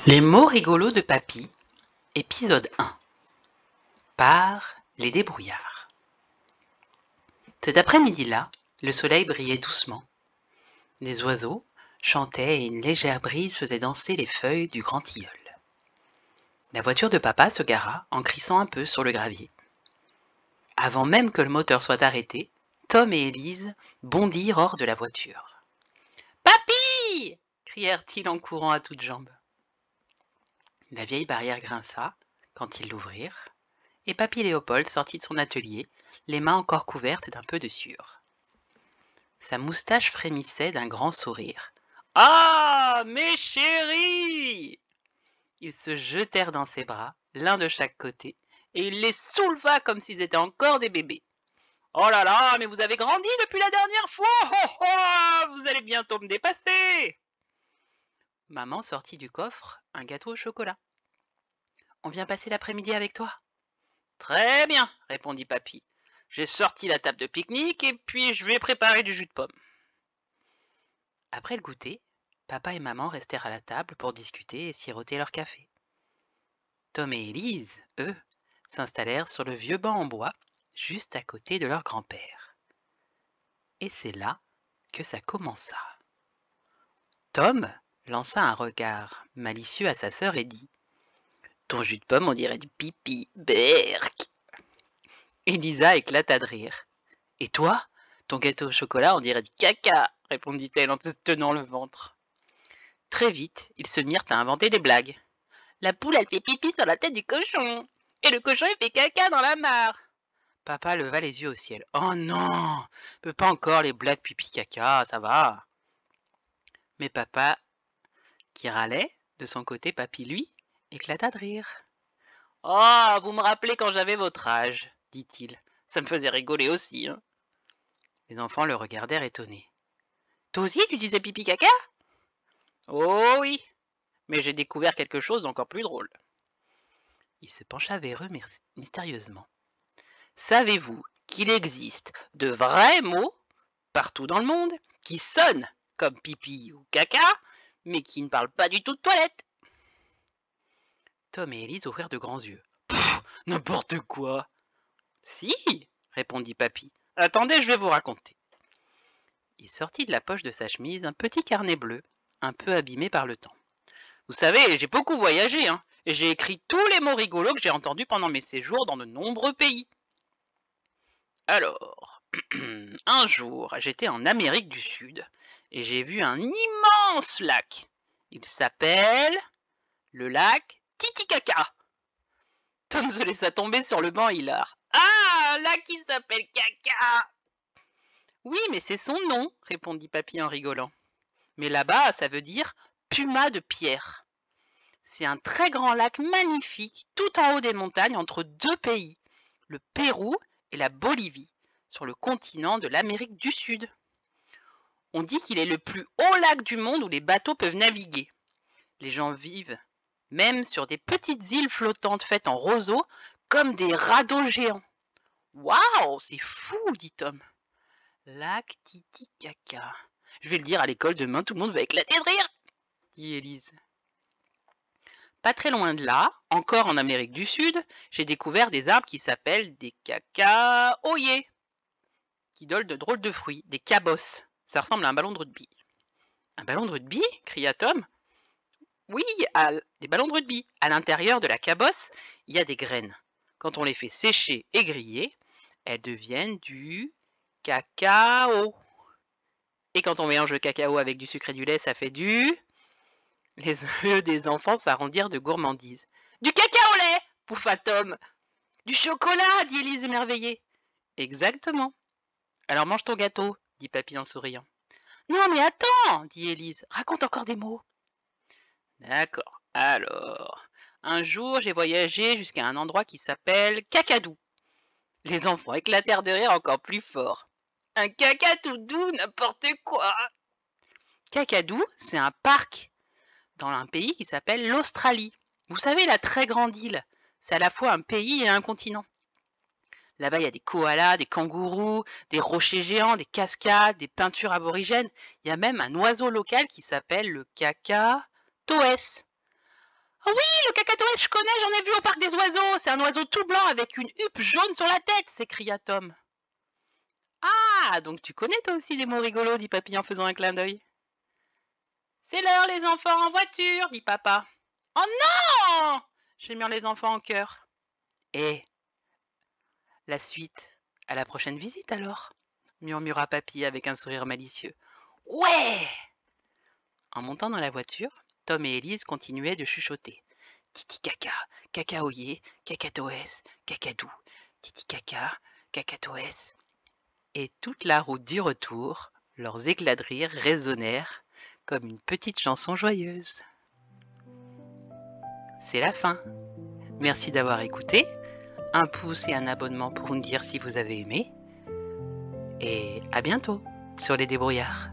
Les mots rigolos de Papy, épisode 1. Par les débrouillards. Cet après-midi-là, le soleil brillait doucement. Les oiseaux chantaient et une légère brise faisait danser les feuilles du grand tilleul. La voiture de papa se gara en crissant un peu sur le gravier. Avant même que le moteur soit arrêté, Tom et Élise bondirent hors de la voiture. « Papy !» crièrent-ils en courant à toutes jambes. La vieille barrière grinça quand ils l'ouvrirent, et Papy Léopold sortit de son atelier, les mains encore couvertes d'un peu de sueur. Sa moustache frémissait d'un grand sourire. « Ah, mes chéris !» Ils se jetèrent dans ses bras, l'un de chaque côté, et il les souleva comme s'ils étaient encore des bébés. « Oh là là, mais vous avez grandi depuis la dernière fois! Oh oh, vous allez bientôt me dépasser !» Maman sortit du coffre un gâteau au chocolat. « On vient passer l'après-midi avec toi ?» « Très bien, répondit Papy. J'ai sorti la table de pique-nique et puis je vais préparer du jus de pomme. » Après le goûter, papa et maman restèrent à la table pour discuter et siroter leur café. Tom et Élise, eux, s'installèrent sur le vieux banc en bois, juste à côté de leur grand-père. Et c'est là que ça commença. Tom lança un regard malicieux à sa sœur et dit « Ton jus de pomme, on dirait du pipi, berk !» Elisa éclata de rire. « Et toi, ton gâteau au chocolat, on dirait du caca !» répondit-elle en se tenant le ventre. Très vite, ils se mirent à inventer des blagues. « La poule, elle fait pipi sur la tête du cochon, et le cochon, il fait caca dans la mare. » Papa leva les yeux au ciel. « Oh non, peux pas encore les blagues pipi-caca, ça va !» Mais papa, qui râlait, de son côté, Papy, lui, éclata de rire. « Oh, vous me rappelez quand j'avais votre âge, dit-il. Ça me faisait rigoler aussi, hein. » Les enfants le regardèrent étonnés. « Toi aussi, tu disais pipi-caca ?»« Oh oui, mais j'ai découvert quelque chose d'encore plus drôle. » Il se pencha vers eux mystérieusement. « Savez-vous qu'il existe de vrais mots, partout dans le monde, qui sonnent comme pipi ou caca, mais qui ne parlent pas du tout de toilette ?» Tom et Élise ouvrirent de grands yeux. « Pfff, n'importe quoi !»« Si !» répondit Papy. « Attendez, je vais vous raconter. » Il sortit de la poche de sa chemise un petit carnet bleu, un peu abîmé par le temps. « Vous savez, j'ai beaucoup voyagé, hein, et j'ai écrit tous les mots rigolos que j'ai entendus pendant mes séjours dans de nombreux pays. Alors, un jour, j'étais en Amérique du Sud, et j'ai vu un immense lac. Il s'appelle le lac Titicaca. » Tom se laissa tomber sur le banc hilar. « Ah, un lac qui s'appelle Caca !»« Oui, mais c'est son nom, répondit Papy en rigolant. Mais là-bas, ça veut dire puma de pierre. C'est un très grand lac magnifique, tout en haut des montagnes, entre deux pays, le Pérou et la Bolivie, sur le continent de l'Amérique du Sud. On dit qu'il est le plus haut lac du monde où les bateaux peuvent naviguer. Les gens vivent même sur des petites îles flottantes faites en roseaux, comme des radeaux géants. Waouh, c'est fou, dit Tom. Lac Titicaca. Je vais le dire à l'école demain, tout le monde va éclater de rire, dit Élise. Pas très loin de là, encore en Amérique du Sud, j'ai découvert des arbres qui s'appellent des cacaoyers, qui donnent de drôles de fruits, des cabosses. Ça ressemble à un ballon de rugby. Un ballon de rugby ? Cria Tom. Oui, des ballons de rugby. À l'intérieur de la cabosse, il y a des graines. Quand on les fait sécher et griller, elles deviennent du cacao. Et quand on mélange le cacao avec du sucre et du lait, ça fait du... Les yeux des enfants s'arrondirent de gourmandise. « Du caca au lait !» pouffa Tom. « Du chocolat !» dit Élise émerveillée. « Exactement. Alors mange ton gâteau, dit Papy en souriant. « Non mais attends, dit Élise, raconte encore des mots. » D'accord, alors, un jour j'ai voyagé jusqu'à un endroit qui s'appelle Cacadou. Les enfants éclatèrent de rire encore plus fort. Un caca tout doux, n'importe quoi. Cacadou, c'est un parc dans un pays qui s'appelle l'Australie. Vous savez, la très grande île, c'est à la fois un pays et un continent. Là-bas, il y a des koalas, des kangourous, des rochers géants, des cascades, des peintures aborigènes. Il y a même un oiseau local qui s'appelle le cacatoès. Oh oui, le cacatoès, je connais, j'en ai vu au parc des oiseaux. C'est un oiseau tout blanc avec une huppe jaune sur la tête, s'écria Tom. Ah, donc tu connais toi aussi les mots rigolos, dit Papy en faisant un clin d'œil. C'est l'heure, les enfants, en voiture, dit Papa. Oh non! Gémirent les enfants en chœur. Et la suite, à la prochaine visite alors, murmura Papy avec un sourire malicieux. Ouais! En montant dans la voiture, Tom et Élise continuaient de chuchoter. Titi caca, cacaoyer, cacatoès, cacadou, titi caca, cacatoès. Et toute la route du retour, leurs éclats de rire résonnèrent comme une petite chanson joyeuse. C'est la fin. Merci d'avoir écouté. Un pouce et un abonnement pour nous dire si vous avez aimé. Et à bientôt sur les débrouillards.